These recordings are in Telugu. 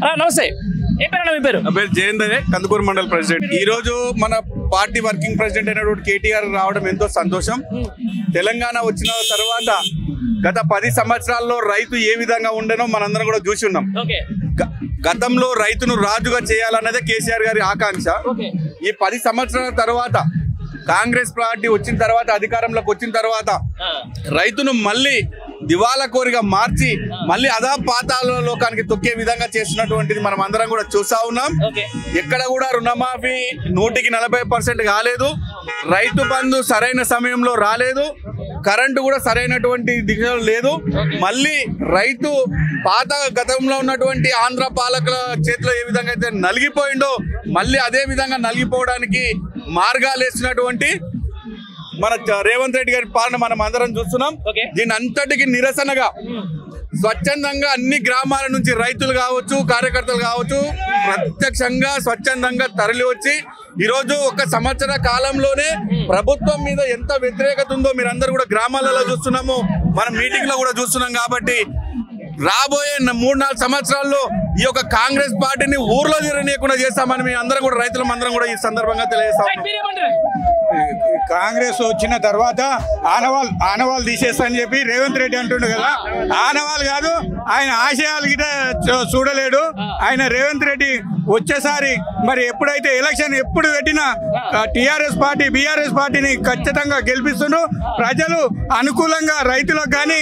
నమస్తే, ఏ పేరు మీ పేరు? నా పేరు జయేందర్, కందుకూరు మండల్ ప్రెసిడెంట్. ఈ రోజు మన పార్టీ వర్కింగ్ ప్రెసిడెంట్ అయినటువంటి కేటీఆర్ రావడం ఎంతో సంతోషం. తెలంగాణ వచ్చిన తర్వాత గత 10 సంవత్సరాల్లో రైతు ఏ విధంగా ఉండనో మనందరం కూడా చూసి ఉన్నాం. గతంలో రైతును రాజుగా చేయాలన్నదే కేసీఆర్ గారి ఆకాంక్ష. ఈ 10 సంవత్సరాల తర్వాత కాంగ్రెస్ పార్టీ వచ్చిన తర్వాత, అధికారంలోకి వచ్చిన తర్వాత రైతును మళ్ళీ దివాలా కోరిగా మార్చి మళ్ళీ అదా పాతాల లోకానికి తొక్కే విధంగా చేస్తున్నటువంటిది మనం అందరం కూడా చూస్తా ఉన్నాం. ఎక్కడ కూడా రుణమాఫీ 140% కాలేదు, రైతు బంధు సరైన సమయంలో రాలేదు, కరెంటు కూడా సరైనటువంటి దిశలో లేదు. మళ్ళీ రైతు పాత గతంలో ఉన్నటువంటి ఆంధ్ర పాలకుల చేతిలో ఏ విధంగా అయితే నలిగిపోయిండో మళ్ళీ అదే విధంగా నలిగిపోవడానికి మార్గాలు వేసినటువంటి మన రేవంత్ రెడ్డి గారి పాలన మనం అందరం చూస్తున్నాం. దీని అంతటికి నిరసనగా స్వచ్ఛందంగా అన్ని గ్రామాల నుంచి రైతులు కావచ్చు, కార్యకర్తలు కావచ్చు, ప్రత్యక్షంగా స్వచ్ఛందంగా తరలి వచ్చి ఈరోజు 1 సంవత్సర కాలంలోనే ప్రభుత్వం మీద ఎంత వ్యతిరేకత ఉందో మీరందరూ కూడా గ్రామాలలో చూస్తున్నాము, మన మీటింగ్ లో కూడా చూస్తున్నాం. కాబట్టి రాబోయే 3-4 సంవత్సరాల్లో ఈ యొక్క కాంగ్రెస్ పార్టీని ఊర్లో తిరగనీయకుండా చేస్తామని మీ అందరం కూడా రైతులందరం కూడా ఈ సందర్భంగా తెలియజేస్తాం. కాంగ్రెస్ వచ్చిన తర్వాత ఆనవాళ్ళు తీసేస్తానని చెప్పి రేవంత్ రెడ్డి అంటుండు కదా. ఆనవాళ్ళు కాదు, ఆయన ఆశయాలు గిట చూడలేడు. ఆయన రేవంత్ రెడ్డి వచ్చేసారి మరి ఎప్పుడైతే ఎలక్షన్ ఎప్పుడు పెట్టినా టీఆర్ఎస్ పార్టీ బీఆర్ఎస్ పార్టీని ఖచ్చితంగా గెలిపిస్తుండ్రు. ప్రజలు అనుకూలంగా రైతులకు కానీ,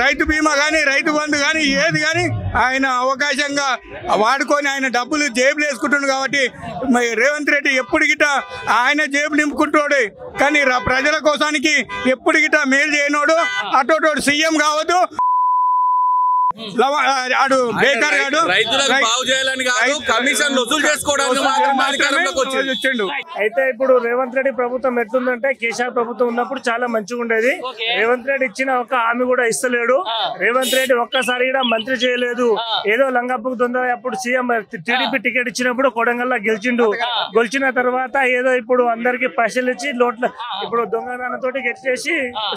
రైతు బీమా కానీ, రైతు బంధు కానీ, ఏది కానీ ఆయన అవకాశంగా వాడుకొని ఆయన డబ్బులు జేబులు వేసుకుంటుండు. కాబట్టి రేవంత్ రెడ్డి ఎప్పుడు గిట ఆయన జేబు నింపుకుంటాడు, కానీ ప్రజల కోసానికి ఎప్పుడు గిట మేలు చేయనోడు. అటోటోడు సీఎం కావద్దు, అయితే ఇప్పుడు రేవంత్ రెడ్డి ప్రభుత్వం ఎట్లుందంటే కేసీఆర్ ప్రభుత్వం ఉన్నప్పుడు చాలా మంచిగా ఉండేది. రేవంత్ రెడ్డి ఇచ్చిన ఒక హామీ కూడా ఇస్తలేడు. రేవంత్ రెడ్డి ఒక్కసారి కూడా మంత్రి చేయలేదు. ఏదో లంగప్పుకు తొందర అప్పుడు సీఎం టీడీపీ టికెట్ ఇచ్చినప్పుడు కొడంగల్లో గెలిచిండు. గెలిచిన తర్వాత ఏదో ఇప్పుడు అందరికి పైసలు ఇచ్చి లోట్ల ఇప్పుడు దొంగతనంతోటి గెలిచేసి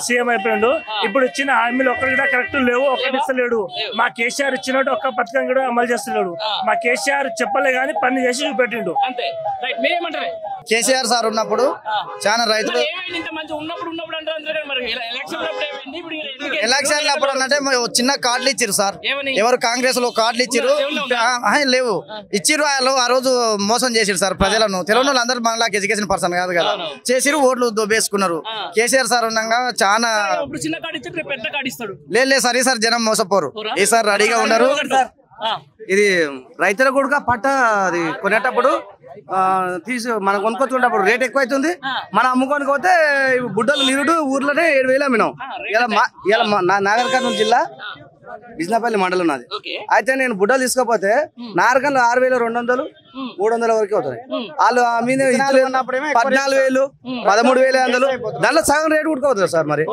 సీఎం అయిపోయిండు. ఇప్పుడు ఇచ్చిన హామీలు ఒక్కటి కూడా కరెక్ట్ లేవు, ఒక్కటి ఇస్తలేడు. మా కేసీఆర్ ఇచ్చినట్టు ఒక్క పథకం కూడా అమలు చేస్తున్నాడు. మా కేసీఆర్ చెప్పలే గానీ పని చేసి చూపెట్టిండు. కేసీఆర్ సార్ ఉన్నప్పుడు చాలా రైతులు ఎలక్షన్ అప్పుడు అంటే చిన్న కార్డులు ఇచ్చారు సార్. ఎవరు కాంగ్రెస్ లో కార్డులు ఇచ్చారు లేవు, ఇచ్చిరు. వాళ్ళు ఆ రోజు మోసం చేసిరు సార్ ప్రజలను. తెలియని వాళ్ళు అందరూ మనలా ఎడ్యుకేషన్ పర్సన్ కాదు కదా, చేసిరు, ఓట్లు దొబ్బేసుకున్నారు. కేసీఆర్ సార్ ఉండగా చాలా లేదు సార్. ఈసారి జనం మోసపోరు, ఈసారి రెడీగా ఉండరు. ఇది రైతుల కూడా పట్ట అది కొనేటప్పుడు తీసి మనం కొనుక్కొచ్చుకున్నప్పుడు రేట్ ఎక్కువ అవుతుంది. మనం అమ్ముకొని పోతే బుడ్డలు నిరుడు ఊర్లోనే 7,000 అమ్మినాం. ఇలా నాగర్ కర్నూలు జిల్లా బిజినపల్లి మండలం నాది. అయితే నేను బుడ్డలు తీసుకోపోతే నాగర్కర్నూలు 6,200, 300 వరకు అవుతుంది. వాళ్ళు మీద 14,000, 13,500 దాంట్లో సగం రేటు ఉడుకోవుతుంది సార్. మరి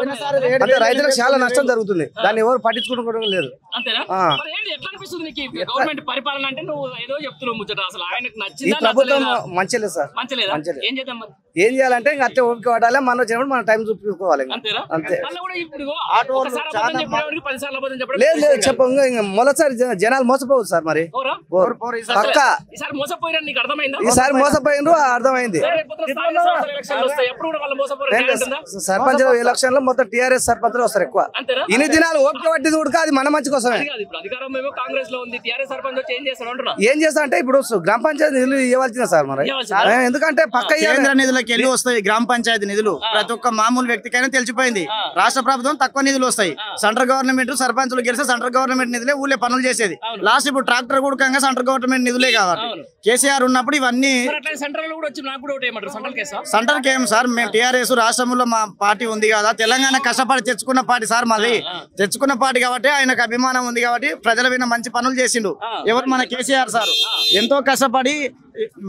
అంటే రైతులకు చాలా నష్టం జరుగుతుంది. దాన్ని ఎవరు పట్టించుకోవడం లేదు. ఈ ప్రభుత్వం మంచి లేదు సార్. ఏం చేయాలంటే ఇంకా అట్టే ఓపిక పడాలి. మనం వచ్చినప్పుడు మన టైం చూపించుకోవాలి అంతే. లేదు లేదు చెప్పు, మొదటిసారి జనాలు మోసపోవచ్చు సార్. మరి పక్క ఈసారి మోసపోయినరు అర్థమైంది. సర్పంచ్ ఎలక్షన్ లో మొత్తం టీఆర్ఎస్ సర్పంచ్ వస్తారు ఎక్కువ. ఇన్ని దినాలు ఓపిక పట్టింది కూడా అది మన మంచి కోసమే. ఏం చేస్తా అంటే ఇప్పుడు గ్రామ పంచాయతీ నిధులు ఇవ్వాల్సిందే సార్. మరి ఎందుకంటే పక్క కేంద్ర నిధులకి వెళ్ళి వస్తాయి గ్రామ పంచాయతీ నిధులు. ప్రతి ఒక్క మామూలు వ్యక్తికైనా తెలిసిపోయింది. రాష్ట్ర ప్రభుత్వం తక్కువ నిధులు వస్తాయి. సెంట్రల్ గవర్నమెంట్ సర్పంచులు గెలిస్తే సెంట్రల్ గవర్నమెంట్ నిధులే ఊళ్ళే పనులు చేసేది. లాస్ట్ ఇప్పుడు ట్రాక్టర్ కూడా సెంట్రల్ గవర్నమెంట్ నిధులే కావాలి. కేసీఆర్ ఉన్నప్పుడు ఇవన్నీ సెంట్రల్ కేం సార్. మేము టీఆర్ఎస్ రాష్ట్రంలో మా పార్టీ ఉంది కదా, తెలంగాణ కష్టపడి తెచ్చుకున్న పార్టీ సార్. మళ్ళీ తెచ్చుకున్న పార్టీ కాబట్టి ఆయనకు అభిమానం ఉంది కాబట్టి ప్రజల మీద మంచి పనులు చేసిండు. ఎవరు మన కేసీఆర్ సార్ ఎంతో కష్టపడి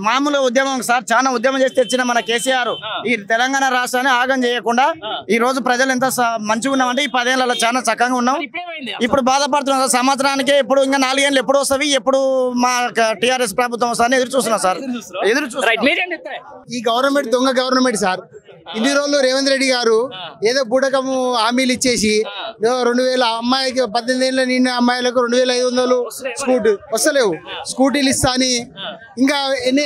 మామూలు ఉద్యమం సార్, చాలా ఉద్యమం చేసి తెచ్చిన మన కేసీఆర్ ఈ తెలంగాణ రాష్ట్రాన్ని ఆగం చేయకుండా ఈ రోజు ప్రజలు ఎంత మంచిగా ఉన్నామంటే ఈ 10 ఏళ్ళలో చాలా చక్కగా ఉన్నాం. ఇప్పుడు బాధపడుతున్నాం సార్. సంవత్సరానికి ఇప్పుడు ఇంకా 4 ఏళ్ళు ఎప్పుడు వస్తాయి, ఎప్పుడు మా టీఆర్ఎస్ ప్రభుత్వం వస్తారని ఎదురు చూస్తున్నాం సార్. ఎదురు చూస్తున్నాం. ఈ గవర్నమెంట్ దొంగ గవర్నమెంట్ సార్. ఇన్ని రోజులు రేవంత్ రెడ్డి గారు ఏదో బూటకము హామీలు ఇచ్చేసి 2000 అమ్మాయికి 18 ఏళ్ళ నిండిన అమ్మాయిలకు 2500 స్కూటీ వస్తలేవు, స్కూటీలు ఇస్తా అని, ఇంకా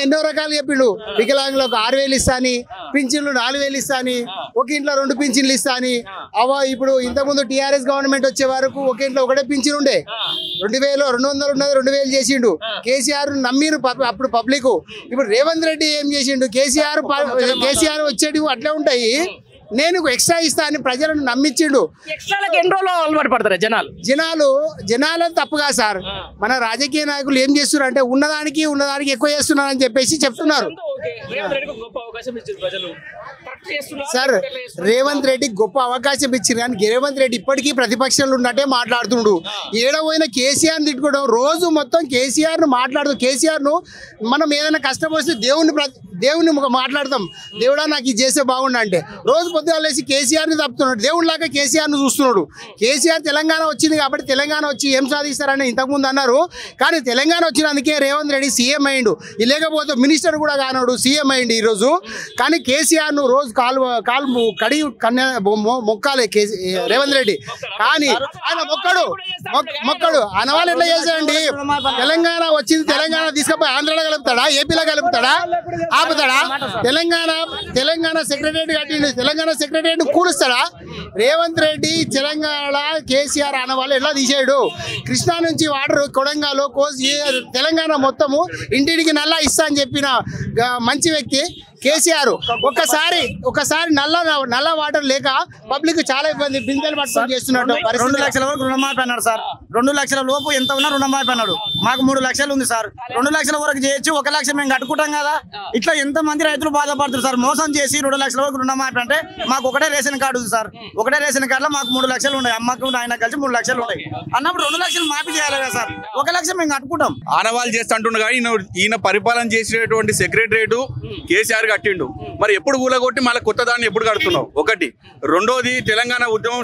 ఎన్నో రకాలు చెప్పిండు. వికలాంగులకు 6000 ఇస్తా అని, పింఛన్లు 4000 ఇస్తా అని, ఒక ఇంట్లో 2 పింఛన్లు ఇస్తా అని. ఇప్పుడు ఇంతకుముందు టీఆర్ఎస్ గవర్నమెంట్ వచ్చే వరకు ఒక ఇంట్లో ఒకటే పింఛన్ ఉండే, 2200 ఉన్నది 2000 చేసిండు. కేసీఆర్ నమ్మిరు అప్పుడు పబ్లిక్. ఇప్పుడు రేవంత్ రెడ్డి ఏం చేసిండు, కేసీఆర్ వచ్చేటివి అట్లా ఉంటాయి, నేను ఎక్స్ట్రా ఇస్తా అని ప్రజలను నమ్మించిండు. జనాలు తప్పుగా సార్, మన రాజకీయ నాయకులు ఏం చేస్తున్నారు అంటే ఉన్నదానికి ఎక్కువ చేస్తున్నారు అని చెప్పేసి చెప్తున్నారు. సార్ రేవంత్ రెడ్డి గొప్ప అవకాశం ఇచ్చారు, కానీ రేవంత్ రెడ్డి ఇప్పటికీ ప్రతిపక్షంలో ఉన్నట్టే మాట్లాడుతుండు. ఏడవైనా కేసీఆర్ తిట్టుకోవడం, రోజు మొత్తం కేసీఆర్ ను మాట్లాడుతూ, కేసీఆర్ ను మనం ఏదైనా కష్టం వస్తే దేవుని మాట్లాడతాం, దేవుడా నాకు ఇది చేస్తే బాగుండు అంటే రోజు పొద్దుగా లేసి కేసీఆర్ ని తప్పుతున్నాడు, దేవుడిలాగా కేసీఆర్ ను చూస్తున్నాడు. కేసీఆర్ తెలంగాణ వచ్చింది కాబట్టి తెలంగాణ వచ్చి ఏం సాధిస్తారని ఇంతకుముందు అన్నారు, కానీ తెలంగాణ వచ్చినందుకే రేవంత్ రెడ్డి సీఎం అయ్యిండు. లేకపోతే మినిస్టర్ కూడా కానడు సీఎం అయ్యిండు ఈరోజు. కానీ కేసీఆర్ ను రోజు కాలు కడిగి మొక్కాలి రేవంత్ రెడ్డి, కానీ ఆయన మొక్కడు అనవాళ్ళు ఎట్లా చేశాడండి. తెలంగాణ వచ్చింది, తెలంగాణ తీసుకుపోయి ఆంధ్రలో కలుపుతాడా, ఏపీలో కలుపుతాడా, ఆపుతాడా? తెలంగాణ సెక్రటరియట్ కట్టిండు, తెలంగాణ సెక్రటరియట్ కూలుస్తాడా? రేవంత్ రెడ్డి తెలంగాణ కేసీఆర్ అనవాళ్ళు ఎట్లా తీసాడు. కృష్ణా నుంచి వాటర్ కొడంగాలో కోసి తెలంగాణ మొత్తము ఇంటికి నల్లా ఇస్తా అని చెప్పిన మంచి వ్యక్తి కేసీఆర్. ఒకసారి నల్ల వాటర్ లేక పబ్లిక్ చాలా ఇబ్బంది, బిందెలు పట్టుకొని చేస్తున్నట్టు. 2 లక్షల వరకు రుణమాఫీ అన్నాడు సార్. 2 లక్షల లోపు ఎంత ఉన్నా రుణమాఫీ అన్నాడు. మాకు 3 లక్షలు ఉంది సార్. 2 లక్షల వరకు చేయొచ్చు, 1 లక్ష మేము కట్టుకుంటాం కదా. ఇట్లా ఎంత మంది రైతులు బాధపడుతున్నారు సార్. మోసం చేసి 2 లక్షల వరకు రుణమాఫీ అంటే మాకు ఒకటే రేషన్ కార్డు ఉంది సార్. ఒకటే రేషన్ కార్డులో మాకు 3 లక్షలు ఉన్నాయి, అమ్మకు ఆయన కలిసి 3 లక్షలు ఉన్నాయి అన్నప్పుడు 2 లక్షలు మాఫీ చేయాలి కదా సార్. 1 లక్ష మేము కట్టుకుంటాం. ఆనవాళ్ళు చేస్తా అంటుండగా ఈయన పరిపాలన చేసేటువంటి సెక్రటరేట్ కేసీఆర్ కట్టిండు, మరి ఎప్పుడు కూలగొట్టి మళ్ళీ కొత్త దాన్ని ఎప్పుడు కడుతున్నావు? ఒకటి. రెండోది, తెలంగాణ ఉద్యమం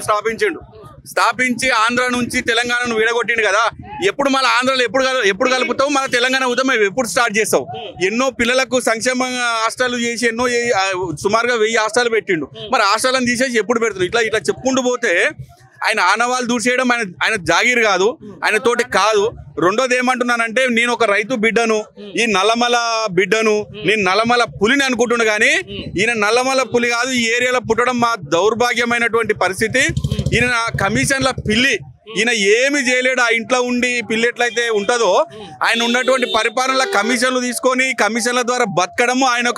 స్థాపించి ఆంధ్ర నుంచి తెలంగాణను విడగొట్టిండు కదా, ఎప్పుడు మళ్ళీ ఆంధ్రలో ఎప్పుడు కలుపుతావు? మళ్ళీ తెలంగాణ ఉద్యమం ఎప్పుడు స్టార్ట్ చేస్తావు? ఎన్నో పిల్లలకు సంక్షేమ హాస్టల్ చేసి సుమారుగా 1000 హాస్టల్ పెట్టిండు, మరి హాస్టల్ని తీసేసి ఎప్పుడు పెడుతున్నావు? ఇట్లా చెప్పుకుంటూ పోతే ఆయన ఆనవాళ్ళు దూసేయడం ఆయన జాగీర్ కాదు, ఆయన తోటి కాదు. రెండోది ఏమంటున్నానంటే, నేను ఒక రైతు బిడ్డను, ఈ నల్లమల బిడ్డను, నేను నల్లమల పులిని అనుకుంటున్నా, కానీ ఈయన నల్లమల పులి కాదు. ఈ ఏరియాలో పుట్టడం మా దౌర్భాగ్యమైనటువంటి పరిస్థితి. ఈయన కమిషన్ల పిల్లి, ఈయన ఏమి చేయలేడు. ఆ ఇంట్లో ఉండి పిల్లి ఎట్లయితే ఉంటుందో, ఆయన ఉన్నటువంటి పరిపాలనల కమిషన్లు తీసుకొని కమిషన్ల ద్వారా బతకడము, ఈయన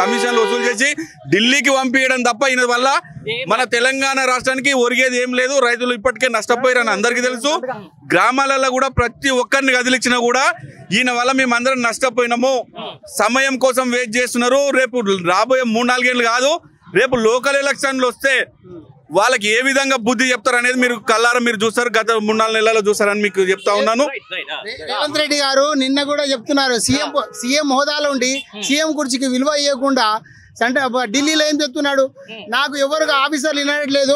కమిషన్లు వసూలు చేసి ఢిల్లీకి పంపించడం తప్ప ఈయన వల్ల మన తెలంగాణ రాష్ట్రానికి ఒరిగేది ఏం లేదు. రైతులు ఇప్పటికే నష్టపోయారని అందరికీ తెలుసు. గ్రామాలలో కూడా ప్రతి ఒక్కరిని కదిలించినా కూడా ఈయన వల్ల మేమందరం నష్టపోయినాము. సమయం కోసం వెయిట్ చేస్తున్నారు. రేపు రాబోయే 3-4 ఏళ్ళు కాదు, రేపు లోకల్ ఎలక్షన్లు వస్తే వాళ్ళకి ఏ విధంగా బుద్ధి చెప్తారు అనేది మీరు కళ్ళారా మీరు చూస్తారు. గత 3-4 నెలల్లో చూస్తారని మీకు చెప్తా ఉన్నాను. రేవంత్ రెడ్డి గారు నిన్న కూడా చెప్తున్నారు, సీఎం హోదాలో ఉండి సీఎం కుర్చీకి విలువ ఇవ్వకుండా అంటే ఢిల్లీలో ఏం చెప్తున్నాడు, నాకు ఎవరు ఆఫీసర్లు వినట్లేదు,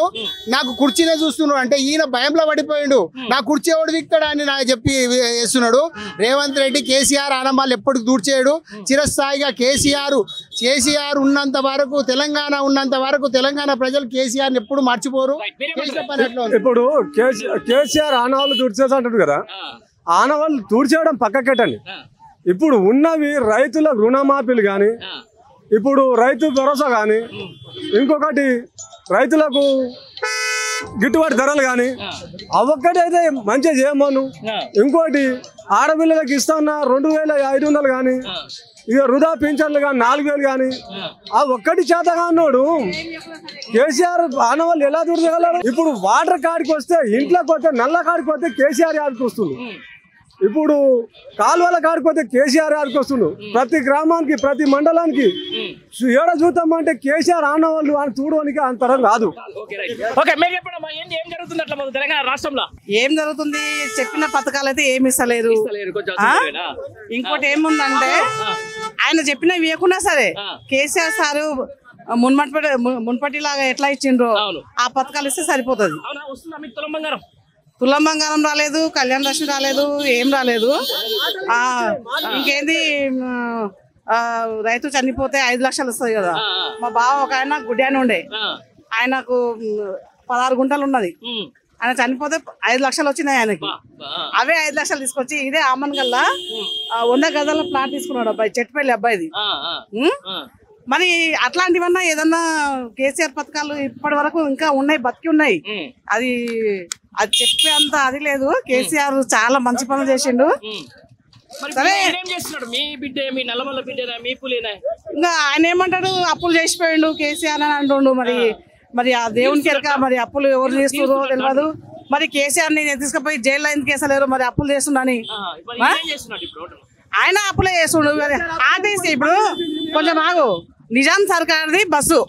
నాకు కుర్చీనే చూస్తున్నాడు అంటే ఈయన భయంలో పడిపోయాడు. నా కుర్చీ ఎవడు విక్తాడా అని నాకు చెప్పి వేస్తున్నాడు. రేవంత్ రెడ్డి కేసీఆర్ ఆనమాలు ఎప్పటికి దూర్చేయడు. చిరస్థాయిగా కేసీఆర్ ఉన్నంత వరకు, తెలంగాణ ఉన్నంత వరకు తెలంగాణ ప్రజలు కేసీఆర్ ఎప్పుడు మర్చిపోరు. ఇప్పుడు కేసీఆర్ ఆనవాళ్ళు దూర్చేసి అంటాడు కదా, ఆనవాళ్ళు దూర్చేయడం పక్కకెట్టండి. ఇప్పుడు ఉన్నవి రైతుల రుణమాఫీలు కానీ, ఇప్పుడు రైతు భరోసా కానీ, ఇంకొకటి రైతులకు గిట్టుబాటు ధరలు కానీ, అవొక్కటి అయితే మంచిగా చేయమను. ఇంకోటి ఆడపిల్లలకు ఇస్తున్న 2500 కానీ, ఇక వృధా పింఛన్లు కానీ 4000 కానీ, ఆ ఒక్కటి చేతగా అన్నాడు కేసీఆర్ ఆనవాళ్ళు ఎలా దూరగలరు? ఇప్పుడు వాటర్ కాడికి వస్తే, ఇంట్లోకి వస్తే, నల్ల కాడికి వస్తే కేసీఆర్ యాడికి వస్తుంది. ఇప్పుడు కాలువల కాడిపోతే కేసీఆర్ యాడికి వస్తుండు. ప్రతి గ్రామానికి, ప్రతి మండలానికి ఏడ చూద్దామంటే కేసీఆర్ ఆనవాళ్ళు అని చూడడానికి అంతరం కాదు. ఏం జరుగుతుంది? చెప్పిన పథకాలు అయితే ఏమి ఇస్తలేరు. ఇంకోటి ఏముందంటే, ఆయన చెప్పిన ఇవ్వకున్నా సరే కేసీఆర్ సారు మున్పటిలాగా ఎట్లా ఇచ్చిండ్రో ఆ పథకాలు ఇస్తే సరిపోతుంది. తులం బంగారం రాలేదు, కళ్యాణ లక్ష్మి రాలేదు, ఏం రాలేదు. ఇంకేంది రైతు చనిపోతే 5 లక్షలు వస్తాయి కదా. మా బావ ఒక ఆయన గుడ్యాని ఉండే, ఆయనకు 16 గుంటలు ఉన్నది. ఆయన చనిపోతే 5 లక్షలు వచ్చినాయి ఆయనకి. అవే 5 లక్షలు తీసుకొచ్చి ఇదే ఆమన్గల్లా 100 గజాల ప్లాట్ తీసుకున్నాడు అబ్బాయి, చెట్టుపల్లి అబ్బాయిది. మరి అట్లాంటివన్నా ఏదన్నా కేసీఆర్ పథకాలు ఇప్పటి వరకు ఇంకా ఉన్నాయి, బతికి ఉన్నాయి. అది చెప్పే అంత అది లేదు. కేసీఆర్ చాలా మంచి పనులు చేసిండు. సరే ఇంకా ఆయన ఏమంటాడు, అప్పులు చేసిపోయిండు కేసీఆర్ అని అంటుండు. మరి ఆ దేవునికి ఎరక, మరి అప్పులు ఎవరు చేస్తున్నారో తెలియదు. మరి కేసీఆర్ ని తీసుకుపోయి జైల్లో ఎందుకు వేసలేరు, మరి అప్పులు చేస్తుండని. ఆయన అప్పులే చేస్తుండు. ఆర్టీసీ ఇప్పుడు కొంచెం ఆగు, నిజాం సర్కార్ది బస్సు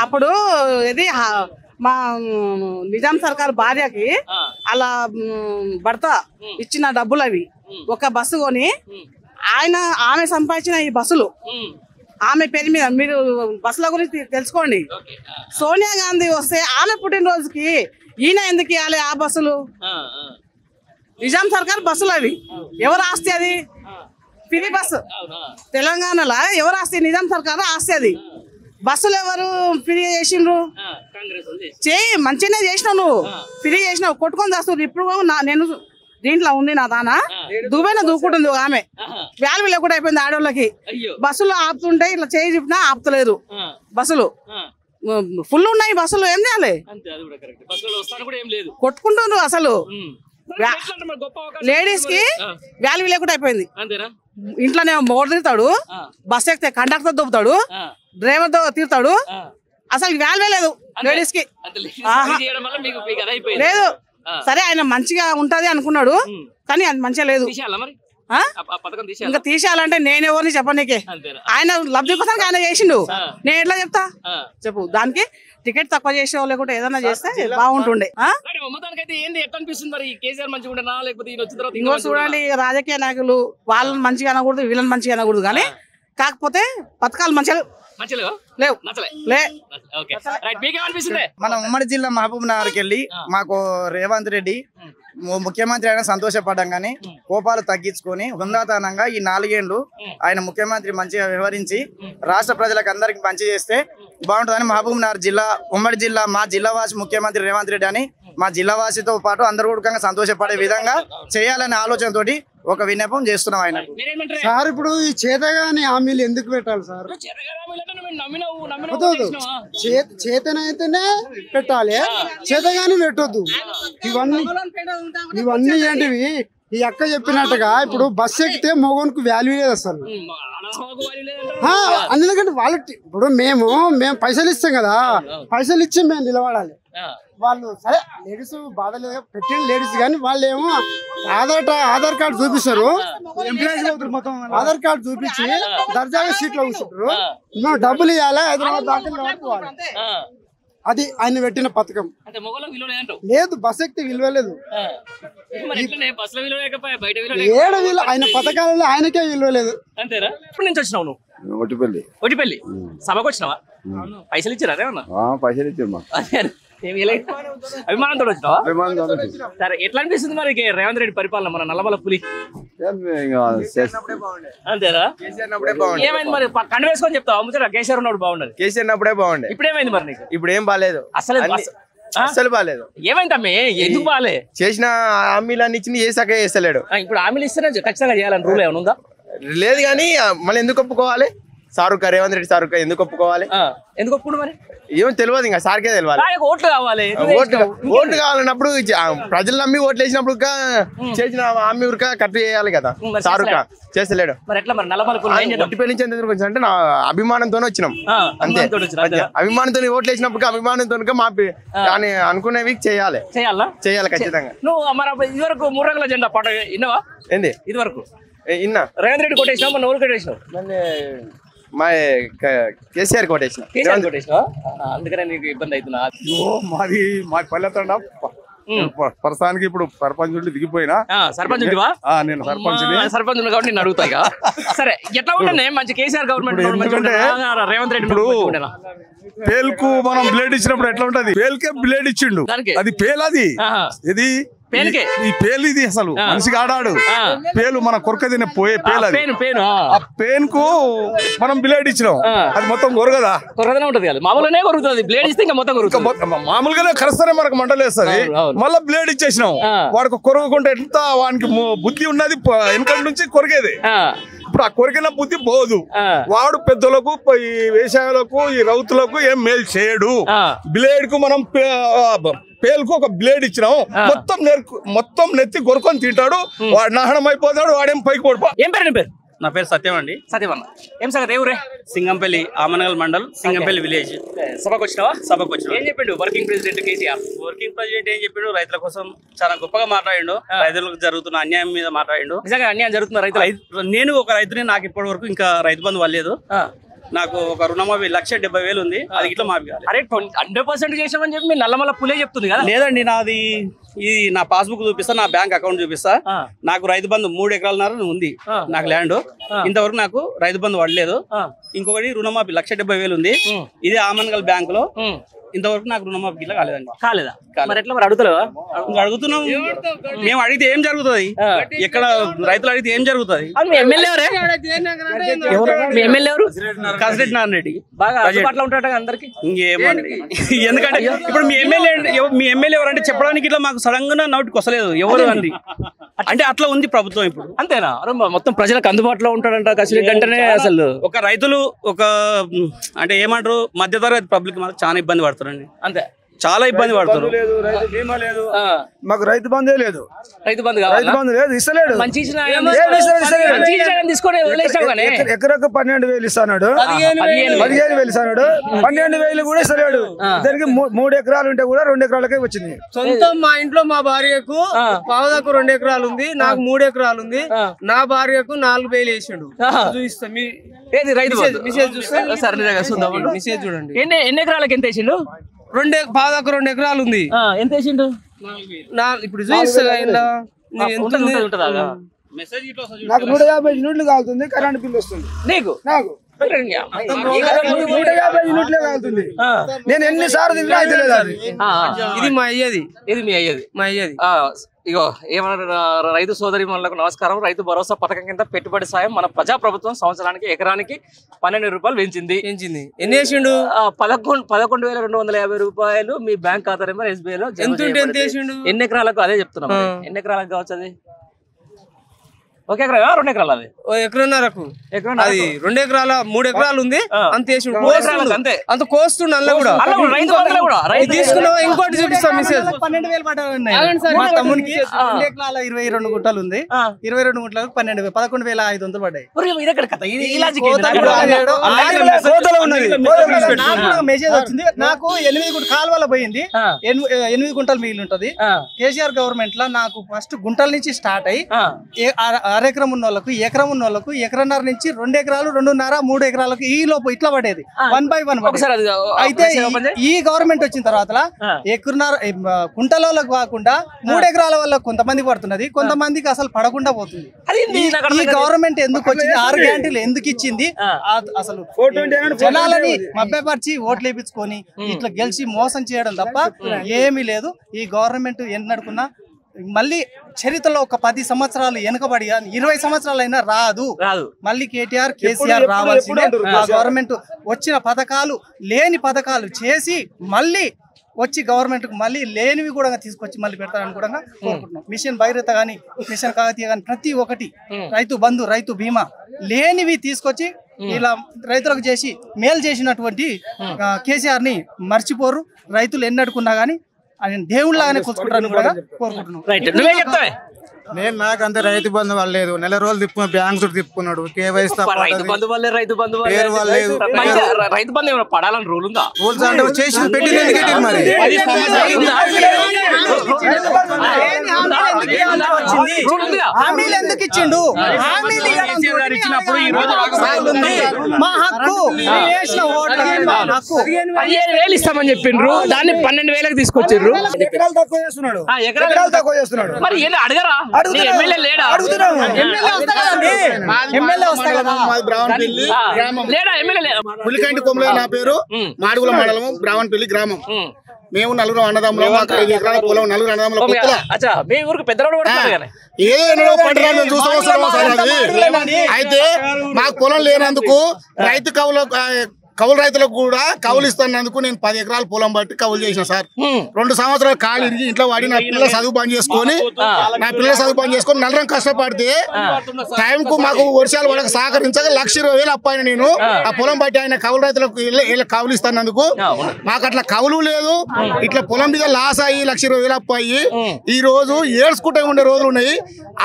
అప్పుడు ఇది మా నిజాం సర్కార్ భార్యకి అలా భర్త ఇచ్చిన డబ్బులు అవి. ఒక బస్సు కొని ఆమె సంపాదించిన ఈ బస్సులు ఆమె పేరు మీద. మీరు బస్సుల గురించి తెలుసుకోండి. సోనియా గాంధీ వస్తే ఆమె పుట్టినరోజుకి ఈయన ఎందుకు ఇవ్వాలి ఆ బస్సులు? నిజాం సర్కార్ బస్సులు అవి. ఎవరు ఆస్తి అది? Free bus. తెలంగాణలో ఎవరు ఆస్తి? నిజాం సర్కార్ ఆస్తి అది. బస్సులు ఎవరు ఫ్రీ చేసిండ్రు? మంచిగానే చేసినావు, నువ్వు ఫ్రీ చేసినావు, కొట్టుకొని చేస్తున్నావు. ఇప్పుడు నేను దీంట్లో ఉంది నా దానా దుబాయ్లో దూకుంటుంది ఆమె. వాల్యూ లేకుండా అయిపోయింది ఆడవాళ్ళకి. బస్సులు ఆపుతుంటే ఇట్లా చేయి చెప్పినా ఆపుతలేరు. బస్సులు ఫుల్ ఉన్నాయి, బస్సులు ఏం చేయాలి? కొట్టుకుంటుండ్రు అసలు. లేడీస్ కి వాల్యూ లేకుండా అయిపోయింది. ఇంట్లోనే మోటర్ తిరుగుతాడు, బస్ ఎక్కితే కండక్టర్ దొబ్బుతాడు, డ్రైవర్ తో తిరుగుతాడు. అసలు వాల్యూ లేదు లేడీస్ కి. లేదు. సరే ఆయన మంచిగా ఉంటది అనుకున్నాడు, కానీ అది మంచిగా లేదు. ఇంకా తీసేయాలంటే నేను ఎవరిని చెప్పనీకే. ఆయన లబ్ధి కోసం ఆయన చేసిండు, నేను ఎట్లా చెప్తా చెప్పు? దానికి టికెట్ తక్కువ చేసే లేకుంటే ఏదైనా చేస్తే బాగుంటుండే. ఇంకో చూడండి, రాజకీయ నాయకులు వాళ్ళని మంచిగా అనకూడదు, వీళ్ళని మంచిగా అనకూడదు, కానీ కాకపోతే పథకాలు మంచిగా లేవు. మన ఉమ్మడి జిల్లా మహబూబ్ నగర్కి వెళ్ళి మాకు రేవంత్ రెడ్డి ముఖ్యమంత్రి అయినా సంతోషపడ్డాం, కానీ కోపాలు తగ్గించుకొని హుందాతనంగా ఈ 4 ఏళ్లు ఆయన ముఖ్యమంత్రి మంచిగా వ్యవహరించి రాష్ట్ర ప్రజలకు అందరికి మంచి చేస్తే బాగుంటుందని మహబూబ్ నగర్ జిల్లా ఉమ్మడి జిల్లా మా జిల్లావాసి ముఖ్యమంత్రి రేవంత్ రెడ్డి అని మా జిల్లావాసితో పాటు అందరూ కూడా సంతోషపడే విధంగా చేయాలనే ఆలోచనతోటి ఒక విన్నపం చేస్తున్నాం ఆయన. సార్ ఇప్పుడు ఈ చేతగాని హామీలు ఎందుకు పెట్టాలి సార్? చేతనైతేనే పెట్టాలి, చేతగాని పెట్టొద్దు. ఇవన్నీ ఏంటివి? ఈ అక్క చెప్పినట్టుగా ఇప్పుడు బస్ ఎక్కితే మగోనికి వాల్యూ లేదు అసలు. అందుకంటే వాళ్ళు ఇప్పుడు మేము పైసలు ఇస్తాం కదా, పైసలు ఇచ్చి మేము నిలబడాలి. వాళ్ళు సరే లేడీస్ బాధ లేదు పెట్టిన లేడీస్, కానీ వాళ్ళు ఏమో ఆధార్ కార్డు చూపిస్తారు, ఎంప్లాయీస్ మొత్తం ఆధార్ కార్డు చూపించి దర్జాగా సీట్లో కూర్చుంటారు. మేము డబ్బులు ఇవ్వాలి, హైదరాబాద్ దాకా. అది ఆయన పెట్టిన పథకం లేదు. బస్ ఎక్కితే విలువ లేదు. ఏడు విలువ ఆయన పథకాలలో ఆయనకే విలువ లేదు. అంతేరా? ఇప్పుడు నుంచి వచ్చినావు నువ్వు? ఒటిపల్లి సభకు వచ్చినావా? పైసలు ఇచ్చారా? పైసలు ఇచ్చారు. అభిమానంతో వచ్చినావా? సరే, ఎట్లా అనిపిస్తుంది మరి రేవంత్ రెడ్డి పరిపాలన, మన నల్లమల పులి? అంతేరా? ఏమైంది మరి? కండ వేసుకొని చెప్తావా ముచ్చట? కేసీఆర్ ఉన్నప్పుడు బాగుండదు. కేసీఆర్ ఉన్నప్పుడే బాగుండే. ఇప్పుడు ఏమైంది మరి నీకు? ఇప్పుడు ఏం బాగాలేదు అసలు బాగాలేదు. ఏమైంది తమ్మి? ఎందుకు బాగాలే? చేసిన హామీలన్నీ ఇచ్చి చేసాక చేస్తలేడు. ఇప్పుడు హామీలు ఇస్తేనే ఖచ్చితంగా చేయాలని రూల్ ఏమైనా ఉందా? లేదు, కానీ మళ్ళీ ఎందుకు ఒప్పుకోవాలి? సారుక్క రేవంత్ రెడ్డి సారుక్క ఎందుకు ఒప్పుకోవాలి? ఎందుకు ఒప్పుడు మరి? ఏమో తెలియదు, ఇంకా సార్కే తెలియాలి. ఓట్లు కావాలి. ఓట్లు కావాలన్నప్పుడు ప్రజలు నమ్మి ఓట్లు వేసినప్పుడు చేసిన హామీ ఉరక కట్ చేయాలి కదా. సారుక్క చేస్తలేడు. ఒట్టిపల్లి నుంచి ఎంత వచ్చిన అంటే నా అభిమానంతోనే వచ్చినాం అంతే. అభిమానంతో ఓట్లు వేసినప్పుడు అభిమానంతో మా అనుకునేవి చేయాలి ఖచ్చితంగా. నువ్వు మరి ఇదివరకు 3 రంగుల జెండా పాట విన్నావా? ఏంది ఇదివరకు ఇన్నా? రేవంత్ రెడ్డి కొట్టేసినావు, మన ఊరు కొట్టేసినావు? మా కేసీఆర్ కొట్టేసిన. అందుకనే నీకు ఇబ్బంది అవుతున్నా? మాది మా పల్లెతండ ప్రస్తుతానికి ఇప్పుడు సర్పంచ్ నుండి దిగిపోయినా. సర్పంచ్ నేను సర్పంచ్ కాబట్టి నేను అడుగుతా. సరే, ఎట్లా ఉంటుంది మంచి కేసీఆర్ గవర్నమెంట్ రేవంత్ రెడ్డి? ఇప్పుడు పేల్కు మనం బ్లేడ్ ఇచ్చినప్పుడు ఎట్లా ఉంటది? పేల్కే బ్లేడ్ ఇచ్చిండు, అది పేల్. అది ఇది ఈ పేలు ఇది అసలు మనిషికి ఆడాడు పేలు మన కొరక తినే పోయే పేలు అది ఆ పెయిన్ కు మనం బ్లేడ్ ఇచ్చినాం అది మొత్తం కొరగదా ఉంటది కదా మామూలుగానే కొరుగుతుంది బ్లేడ్ ఇస్తే ఇంకా మొత్తం కొరుగుతుంది మామూలుగానే కరుస్తేనే మనకు మంటలేస్తుంది మళ్ళీ బ్లేడ్ ఇచ్చేసినాం వాడికి కొరగకుంటే ఎంత వానికి బుద్ధి ఉన్నది వెనక నుంచి కొరిగేది ఇప్పుడు ఆ కొరికిన బుద్ధి పోదు వాడు పెద్దలకు ఈ వేషాలకు ఈ రౌతులకు ఏం మేలు చేయడు బ్లేడ్ కు మనం పేలుకు ఒక బ్లేడ్ ఇచ్చినాం మొత్తం నెత్తి కొరుకొని తింటాడు వాడు నాశనం అయిపోతాడు వాడేం పైకి పడిపో. ఏం పేరు నీ పేరు? నా పేరు సత్యం అండి. సత్యమన్న ఏం సార్ ఊరే? సింగంపల్లి ఆమనగల్ మండల్ సింగంపల్లి విలేజ్. సభకు వచ్చినావా? సభకు వచ్చిన. ఏం చెప్పిండు working president KCR? Working president ఏం చెప్పిండు? రైతుల కోసం చాలా గొప్పగా మాట్లాడిండు. రైతులకు జరుగుతున్న అన్యాయం మీద మాట్లాడిండు. నిజంగా అన్యాయం జరుగుతున్న రైతులు. నేను ఒక రైతుని, నాకు ఇప్పటి వరకు ఇంకా రైతు బంధు వల్లేదు. నాకు ఒక రుణమాఫీ 1,70,000 ఉంది, అది ఇట్లా మాఫీ కాదు. అరే 100% చేసామని చెప్పి మీరు నల్లమల్ల పులే చెప్తుంది కదా? లేదండి, నాది ఇది నా పాస్బుక్ చూపిస్తా, నా బ్యాంక్ అకౌంట్ చూపిస్తా. నాకు రైతు బంధు 3 ఎకరాలన్నర ఉంది నాకు ల్యాండ్. ఇంతవరకు నాకు రైతు బంధు పడలేదు. ఇంకొకటి రుణమాఫీ 1,70,000 ఉంది, ఇది ఆమన్గల్ బ్యాంక్ లో. ఇంతవరకు నాకు రుణమాఫీ గిట్లా కాలేదండి. కాలేదా? మరి ఎట్లా మరి అడుగుతావా? అడుగుతున్నాం. మేము అడిగితే ఏం జరుగుతుంది? ఎక్కడ రైతులు అడిగితే ఏం జరుగుతుంది? కసిరెడ్డి నారాయణ రెడ్డి బాగా అందుబాటులో ఉంటాడు అందరికి. ఇంకేమండి, ఎందుకంటే ఇప్పుడు మీ ఎమ్మెల్యే ఎవరంటే చెప్పడానికి ఇట్లా మాకు సడన్ గా నోటికి వస్తలేదు ఎవరు అంది. అంటే అట్లా ఉంది ప్రభుత్వం ఇప్పుడు. అంతేనా? మొత్తం ప్రజలకు అందుబాటులో ఉంటాడంట కసిరెడ్డి అంటేనే. అసలు ఒక రైతులు ఒక అంటే ఏమంటారు, మధ్యతరగతి పబ్లిక్ మాకు చాలా ఇబ్బంది పడుతారండి. అంతే, చాలా ఇబ్బంది పడతారు. మాకు రైతు బంధే లేదు. రైతు బంధు లేదు, ఇస్తలేడు. ఎకరకు 12,000 ఇస్తాడు, 15,000 ఇస్తాడు. 12,000 కూడా ఇస్తలేడు. దానికి 3 ఎకరాలు ఉంటే కూడా 2 ఎకరాలకే వచ్చింది. సొంతం మా ఇంట్లో మా భార్యకు పావుదాకు 2 ఎకరాలు ఉంది, నాకు 3 ఎకరాలు ఉంది. నా భార్యకు 4,000 వేసిండు. చూపిస్తా మెసేజ్ చూడండి. ఎన్ని ఎకరాలకు ఎంత వేసిండు? పావుదాకు 2 ఎకరాలు ఉంది. ఎంత వేసిండు? ఇప్పుడు చూపిస్తా. నాకు 150 యూనిట్లు కాలుతుంది, కరెంట్ బిల్ వస్తుంది. నాకు 150 యూనిట్లే కాలుతుంది. నేను ఎన్నిసార్లు తిన్నా అయితే లేదు. అది ఇది మా అయ్యేది, ఇది మీ అయ్యేది, మా అయ్యేది. ఇగో ఏమన్నా రైతు సోదరి మనులకు నమస్కారం. రైతు భరోసా పథకం కింద పెట్టుబడి సాయం మన ప్రజా ప్రభుత్వం సంవత్సరానికి ఎకరానికి 12 రూపాయలు పెంచింది. ఎన్ని వేసిండు? 11,250 రూపాయలు మీ బ్యాంక్ ఖాతా నెంబర్ SBI లో. ఎన్ని ఎకరాలకు? అదే చెప్తున్నాం. ఎన్ని ఎకరాలకు కావచ్చు అది? 1 ఎకరా 2 ఎకరాలు? అది 1 ఎకరన్నరకు. అది 2 ఎకరాల 3 ఎకరాలు ఉంది. అంత వేసిండు. అంత కోస్తుండు అల్ల కూడా తీసుకున్నావు. ఇంకోటి చూపిస్తాం మెసేజ్. 12,000 పడ్డాయి. మా తమ్మునికి 2 ఎకరాల 22 గుంటలు ఉంది. 22 గుంటలకు 12,000 11,500 పడ్డాయి. మెసేజ్ వచ్చింది. నాకు 8 గుంట కాలువల పోయింది, 8 గుంటలు మిగిలి ఉంటది. కేసీఆర్ గవర్నమెంట్ లో నాకు ఫస్ట్ గుంటల నుంచి స్టార్ట్ అయ్యి అరెకరం ఉన్న వాళ్ళకు, ఎకరం ఉన్న వాళ్ళకు, ఎకరన్నర నుంచి 2 ఎకరాలు, 2.5, 3 ఎకరాలకు ఈ లోపు ఇట్లా పడేది 1 by 1. అయితే ఈ గవర్నమెంట్ వచ్చిన తర్వాత ఎకరన్నర కుంటలకు కాకుండా 3 ఎకరాల వల్ల కొంతమంది పడుతున్నది, కొంతమందికి అసలు పడకుండా పోతుంది. ఈ గవర్నమెంట్ ఎందుకు వచ్చింది? 6 గ్యారెంటీలు ఎందుకు ఇచ్చింది? అసలు జనాలని మభ్యపరిచి ఓట్లు వేయించుకొని ఇట్లా గెలిచి మోసం చేయడం తప్ప ఏమీ లేదు. ఈ గవర్నమెంట్ ఎన్నడుకున్నా మళ్ళీ చరిత్రలో ఒక 10 సంవత్సరాలు వెనుకబడి 20 సంవత్సరాలు అయినా రాదు. మళ్ళీ కేటీఆర్ కేసీఆర్ రావాల్సిందే. ఆ గవర్నమెంట్ వచ్చిన పథకాలు లేని పథకాలు చేసి మళ్ళీ వచ్చి గవర్నమెంట్ కు మళ్ళీ లేనివి కూడా తీసుకొచ్చి మళ్ళీ పెడతారని కూడా కోరుకుంటున్నాం. మిషన్ భగీరథ గానీ, మిషన్ కాకతీయ గానీ ప్రతి ఒక్కటి, రైతు బంధు, రైతు బీమా లేనివి తీసుకొచ్చి ఇలా రైతులకు చేసి మేలు చేసినటువంటి కేసీఆర్ ని మర్చిపోరు. రైతులు ఎన్నడుకున్నా గానీ ఆయన దేవుళ్ళగానే కూర్చుంటారని కూడా కోరుకుంటున్నాం. నేను నాకు అంత రైతు బంధు వాళ్ళలేదు. నెల రోజులు తిప్పుకున్న బ్యాంక్ తిప్పుకున్నాడు. రైతు బంధు వల్లే రైతు బంధు రైతు బంధు ఏమైనా పడాలని రూల్ ఉందా? రూల్స్ అంటే చేసి పెట్టింది మరి హామీలు ఎందుకు ఇచ్చిండు? హామీలు ఇచ్చినప్పుడు మా హక్కు 15,000 ఇస్తామని చెప్పిండ్రు, దాన్ని 12,000 తీసుకొచ్చిండ్రు. ఎకరాలు తక్కువ చేస్తున్నాడు. మరి ఏం అడగరా? ఎమ్మెల్యే లేడా? పులికంటి కొమ్మల నా పేరు, మాడుగుల మండలం, బ్రాహ్మణపల్లి గ్రామం. మేము నలుగురు అన్నదమ్ములు, మాకు 5 ఎకరాల పొలం, నలుగురు అన్నదమ్ముల పొత్తుల. ఏదో ఎన్నడో పట్టణాలు మేము చూస్తూ వస్తున్నాం సార్. అది అయితే మాకు పొలం లేనందుకు రైతు కౌలు రైతులకు కూడా కౌలు ఇస్తున్నందుకు నేను 10 ఎకరాల పొలం బట్టి కౌలు చేసిన సార్. 2 సంవత్సరాలు కాలు ఇరిగి ఇంట్లో వాడి నా పిల్లలు చదువు బంద్ చేసుకొని నల్లరం కష్టపడితే టైంకు మాకు వర్షాలు పడక సహకరించక 1,20,000 అప్పాయన నేను ఆ పొలం బట్టి ఆయన కౌలు రైతులకు కౌలు ఇస్తున్నందుకు. మాకు అట్లా కౌలు లేదు, ఇట్లా పొలం మీద లాస్ అయ్యి 1,20,000 అప్పాయి ఈ రోజు ఏడ్చుకుంటే ఉండే రోజులు ఉన్నాయి.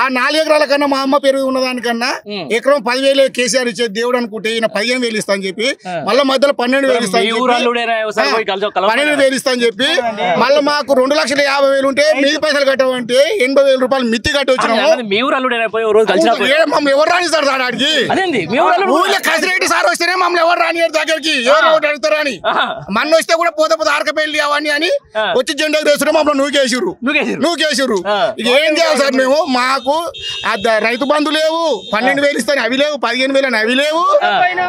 ఆ 4 ఎకరాల కన్నా మా అమ్మ పెరుగు ఉన్న దానికన్నా ఎకరం 10,000 కేసీఆర్ ఇచ్చేది దేవుడు అనుకుంటే ఈయన 15,000 ఇస్తా అని చెప్పి మళ్ళీ మధ్యలో 12,000 ఇస్తా 12,000 ఇస్తా అని చెప్పి మళ్ళీ మాకు 2,50,000 ఉంటే మీది పైసలు కట్టమంటే 80,000 రూపాయలు మిత్తి కట్టి వచ్చినాము. మమ్మల్ని ఎవరు రానిస్తారు సార్ ఆడికి? కసిరెడ్డి సార్ వస్తేనే మమ్మల్ని ఎవరు రాని దగ్గరికి ఎవరు అడుగుతారని. మన్న వస్తే కూడా పోతే ఆరకపల్లి అవన్నీ అని వచ్చి జెండా వేసుకుని మమ్మల్ని నూకేసిర్రు. ఏం చేయాలి సార్ మేము? మాకు రైతు బంధు లేవు, 12,000 ఇస్తాను అవి లేవు, 15,000 అని అవి లేవు,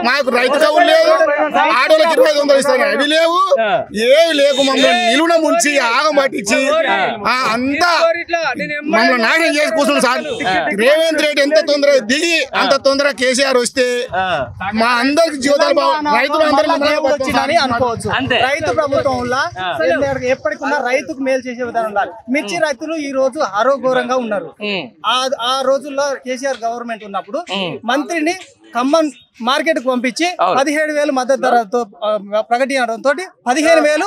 మాకు రైతు కవులు లేవు, ఆడోళ్ళకి 2,500 ఇస్తాను అవి లేవు, ఏవి లేవు. మమ్మల్ని నిలువున ముంచి ఆగం పట్టించి అంతా మమ్మల్ని నాశనం చేసి కూర్చుంది సార్. రేవంత్ రెడ్డి ఎంత తొందరగా దిగి అంత తొందరగా కేసీఆర్ వస్తే మా అందరికి జీవితాలు రైతులు వచ్చిందని అనుకోవచ్చు. రైతు ప్రభుత్వంలో ఎప్పటికున్నా రైతుకు మేలు చేసే విధానం ఉండాలి. మిర్చి రైతులు ఈ రోజు ఆరోగ్యంగా ఉన్నారు. ఆ రోజుల్లో కేసీఆర్ గవర్నమెంట్ ఉన్నప్పుడు మంత్రిని ఖమ్మం మార్కెట్ కు పంపించి 17,000 మద్దతు ధరతో ప్రకటించడంతో 15,000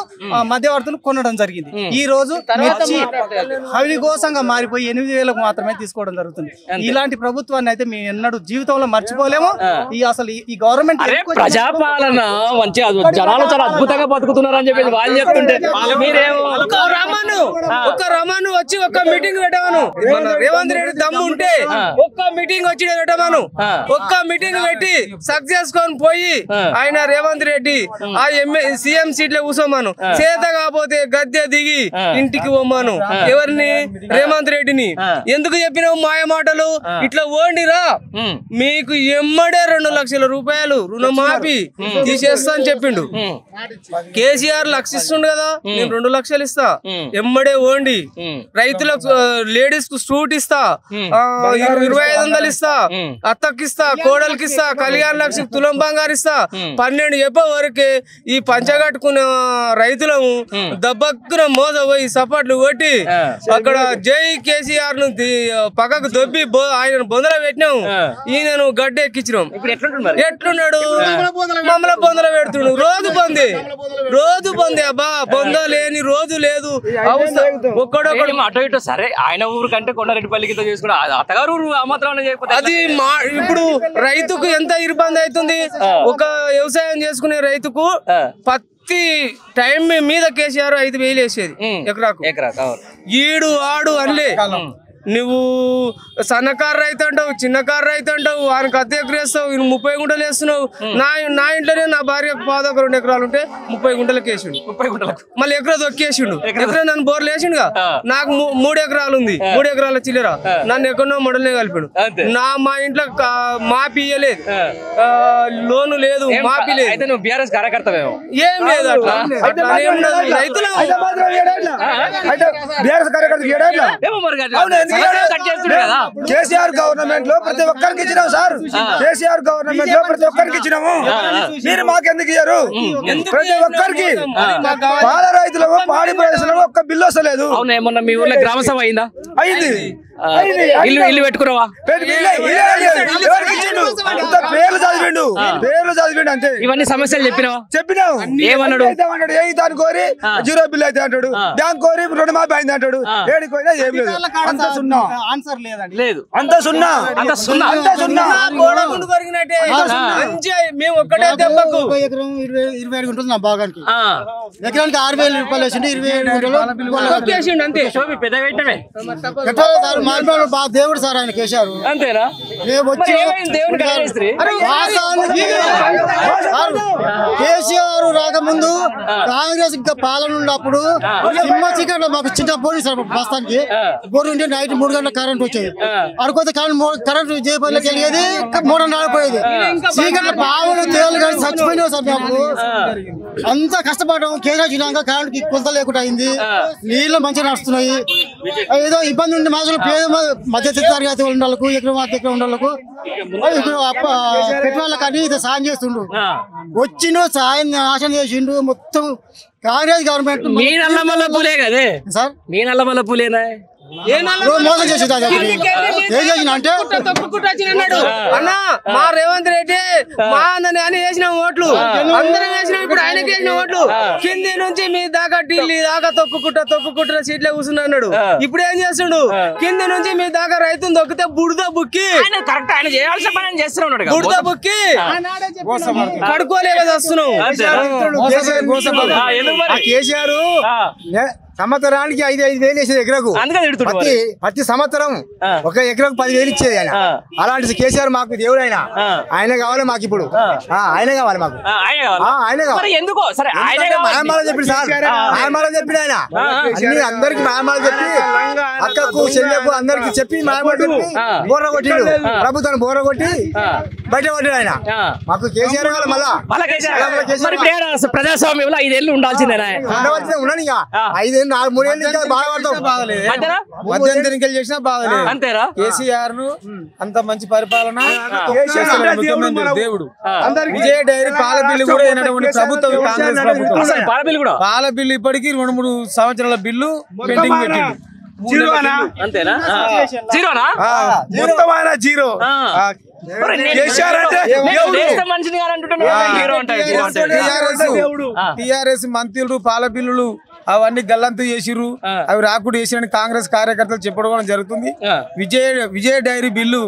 మధ్యవర్తులు కొనడం జరిగింది. ఈ రోజు మిర్చి హవిగోసంగా మారిపోయి 8,000 మాత్రమే తీసుకోవడం జరుగుతుంది. ఇలాంటి ప్రభుత్వాన్ని అయితే మేము ఎన్నడూ జీవితంలో మర్చిపోలేము. అసలు ఈ గవర్నమెంట్ ప్రజాపాలన మంచిగా జనాలు చాలా అద్భుతంగా బతుకుతున్నారు అని చెప్పి వాళ్ళు చెప్తుంటే ఒక్క రమను వచ్చి ఒక్క మీటింగ్ పెట్టమను. రేవంత్ రెడ్డి దమ్ము ఉంటే ఒక్క మీటింగ్ వచ్చి పెట్టమను. ఒక్క మీటింగ్ పెట్టి సక్సెస్ కొని పోయి ఆయన రేవంత్ రెడ్డి ఆ సీఎం సీట్లే కూసోమాను. చేత కాకపోతే గద్దె దిగి ఇంటికి పోమాను. ఎవరిని? రేవంత్ రెడ్డిని. ఎందుకు చెప్పినావు మాయ మాటలు? ఇట్లా ఓండిరా మీకు ఎమ్మడే 2,00,000 రూపాయలు రుణమాఫీ తీసేస్తా అని చెప్పిండు. కేసీఆర్ 1,00,000 ఇస్తుండు కదా, నేను 2,00,000 ఇస్తా ఎమ్మడే ఓండి. రైతులకు లేడీస్ కు సూట్ ఇస్తా, 2,500 ఇస్తా, అత్తకిస్తా, కోడలికి ఇస్తా, కళ్యాణ లక్ష్మి తులం బంగారు ఇస్తా. 12 చెప్పే వరకే ఈ పంచగట్టుకున్న రైతులను దబ్బక్కున మోసపోయి సపాట్లు కొట్టి అక్కడ జై కేసీఆర్ ను పక్కకు దొబ్బి ఆయన బొందల పెట్టినాం. ఈయనను గడ్డ ఎక్కించినాం. ఎట్లున్నాడు? మమ్మల్ని బొందల పెడుతున్నాడు. రోజు బందే అబ్బా, బొంద లేని రోజు లేదు. ఒక్కడొక్కడు అటు ఇటు సరే ఆయన ఊరు కంటే కొండారెడ్డిపల్లికి చేసుకున్నా అత్తగారు ఊరు ఆ మాత్రం అది ఇప్పుడు రైతుకు ఎంత ఇబ్బంది అవుతుంది. ఒక వ్యవసాయం చేసుకునే రైతుకు పత్తి టైం మీద కేసీఆర్ 5,000 వేసేది ఎకరాకు. ఈడు ఆడు అనిలే. నువ్వు సన్నకారు రైతు అంటావు, చిన్నకారు రైతు అంటావు, వానికి అద్దె ఎకరేస్తావు, 30 గుంటలు వేస్తున్నావు. నా ఇంట్లోనే నా భార్యకు 2 ఎకరాలు ఉంటే 30 గుంటలకు వేసిండు. మళ్ళీ ఎకరా దొక్కేసిండు. ఎకరా నన్ను బోర్లు వేసిండుగా. నాకు 3 ఎకరాలు ఉంది, 3 ఎకరాల చిల్లర. నన్ను ఎక్కడో మొడలనే కలిపాడు. మా ఇంట్లో మాపి ఇయ్యలేదు, లోను లేదు, మాపి లేదు. ఏం లేదు. అట్లా రైతులు కేసీఆర్ గవర్నమెంట్ లో ప్రతి ఒక్కరికి ఇచ్చినాము సార్. కేసీఆర్ గవర్నమెంట్ లో ప్రతి ఒక్కరికి ఇచ్చినాము. మీరు మాకెందుకు ఇయ్యారు? ప్రతి ఒక్కరికి పాల రైతులకు పాడి ప్రదేశాలకు ఒక్క బిల్లు వస్తలేదు. ఏమన్నా మీ ఊర్లో గ్రామ సభ అయిందా? అయింది. ఇల్లు పెట్టుకున్నావా? పేర్లు చదివిండు అంతే. ఇవన్నీ సమస్యలు చెప్పినావు. ఏమన్నాడు? ఏ దాని కోరి 0 బిల్ అయితే అంటాడు, దాని కోరి రుణమాఫీ అయింది అంటాడు. ఏడికి పోయినా ఏం లేదు. అంత సున్నా. ఆన్సర్ లేదండి. లేదు. అంత సున్నా. మేము ఒక్కటే దెబ్బకు ఎకరం 27 ఉంటుంది నా భాగానికి. ఎకరానికి 6,000 రూపాయలు వేసిండు. 27 అంతే. దేవుడు సార్ ఆయన కేసీఆర్. అంతేనా? దేవుడికి కేసీఆర్ రాకముందు కాంగ్రెస్ పాలన ఉన్నప్పుడు సింహ చీకట్లో మాకు చిన్న పోలీసు ప్రస్తుతానికి బోర్డు ఉంటే నైట్ 3 గంటల కరెంట్ వచ్చేది. అడుకోతే కరెంట్ జయపల్లికి వెళ్ళేది 3 నడిపోయేది. చీకట్లో బావులు తేలు కానీ చచ్చిపోయినా సార్ మాకు అంతా కష్టపడడం. కేసీఆర్ చిన్నాక కరెంట్ కొలత లేకుండా అయింది. నీళ్లు మంచిగా నడుస్తున్నాయి. ఏదో ఇబ్బంది ఉండి మాకు మధ్య తరగతి ఉండలకు ఎక్కడ ఉండలకు పెట్రోల్ కానీ ఇది సాయం చేస్తుండు. వచ్చిండు సాయం నాశనం చేసిండు మొత్తం కాంగ్రెస్ గవర్నమెంట్. మీ నల్లమల్ల పూలే కదే సార్, మీ నల్లమల్ల పూలేనా మోసం చేసేది అంటే అన్నా మా రేవంత్ రెడ్డి మా అన్నని అని వేసిన ఓట్లు అందరం వేసినాం. ఇప్పుడు ఆయనకి వేసిన ఓట్లు కింది నుంచి మీ దాకా ఢిల్లీ దాకా తొక్కుకుంటా సీట్లే కూర్చున్నాడు. ఇప్పుడు ఏం చేస్తుండు? కింది నుంచి మీ దాకా రైతును తొక్కితే బుడద బుక్కి కరెక్ట్ ఆయన చేయాల్సిన పని చేస్తున్నాడు. బుడద బుక్కి కడుక్కోలేక వస్తున్నాం. కేసీఆర్ సంవత్సరానికి 5,000 వేసేది ఎకరకు. ప్రతి సంవత్సరం ఒక ఎకరకు 10,000 ఇచ్చేది ఆయన. అలాంటి కేసీఆర్ మాకు దేవుడు ఆయన. ఆయన కావాలి మాకు. ఇప్పుడు ఆయన కావాలి మాకు. ఆయన కావాలి. మాయమాల చెప్పింది సార్. మాయమాల చెప్పింది ఆయన. అన్ని అందరికి మాయమాల చెప్పి అక్కకు చెల్లెకు అందరికి చెప్పి మాయమాల చెప్పి బోర్ర కొట్టిండు. ప్రభుత్వాన్ని బోర్ర కొట్టి బయట కొట్టాడు ఆయన. మాకు కేసీఆర్ కావాలి. ప్రజాస్వామ్యంలో 5 ఏళ్ళు ఉండాల్సిందేనా? ఉండని ఇక 5 ఏళ్ళు 3 ఏళ్ళు ఇంకా బాగా మధ్యంతర ఎన్నికలు చేసినా బాగలేదు. అంతేరా? కేసీఆర్ ను అంత మంచి పరిపాలన ముఖ్యమంత్రి దేవుడు. విజయ డైరీ పాల బిల్లు కూడా ప్రభుత్వం కాంగ్రెస్ ప్రభుత్వం పాల బిల్లు ఇప్పటికీ 2-3 సంవత్సరాల బిల్లు పెండింగ్ పెట్టింది. అంతేనా? జీరోనా? మొత్తం ఆయన జీరో. టిఆర్ఎస్ మంత్రులు పాల బిల్లులు అవన్నీ గల్లంతు చేసిర్రు. అవి రాకుండా చేసిన కాంగ్రెస్ కార్యకర్తలు చెప్పడం జరుగుతుంది. విజయ డైరీ బిల్లు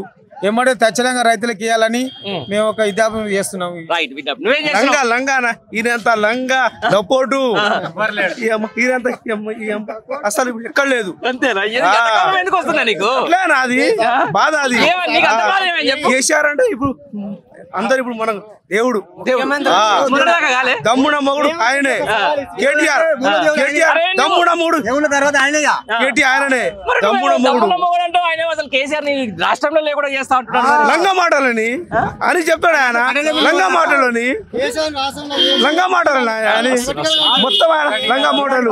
ఎమ్మడే తక్షణంగా రైతులకు ఇవ్వాలని మేము ఒక విజ్ఞాపన చేస్తున్నాం. లంగానా ఈయనంత లంగా డపోటు ఈయనంత అసలు ఎక్కడ లేదు. అది బాధ. అది కేసీఆర్ అంటే ఇప్పుడు అందరు ఇప్పుడు మనం దేవుడు దమ్ముడ మొగుడు ఆయనే. కేటీఆర్ దమ్ముడ మొగుడు ఆయననే దమ్ముడ మొగుడు. రాష్ట్రంలో లేకుండా చేస్తా ఉంటున్నాడు లంగా మాటలని అని చెప్తాడు ఆయన. లంగా మాటలని అని మొత్తం ఆయన లంగా మాటలు.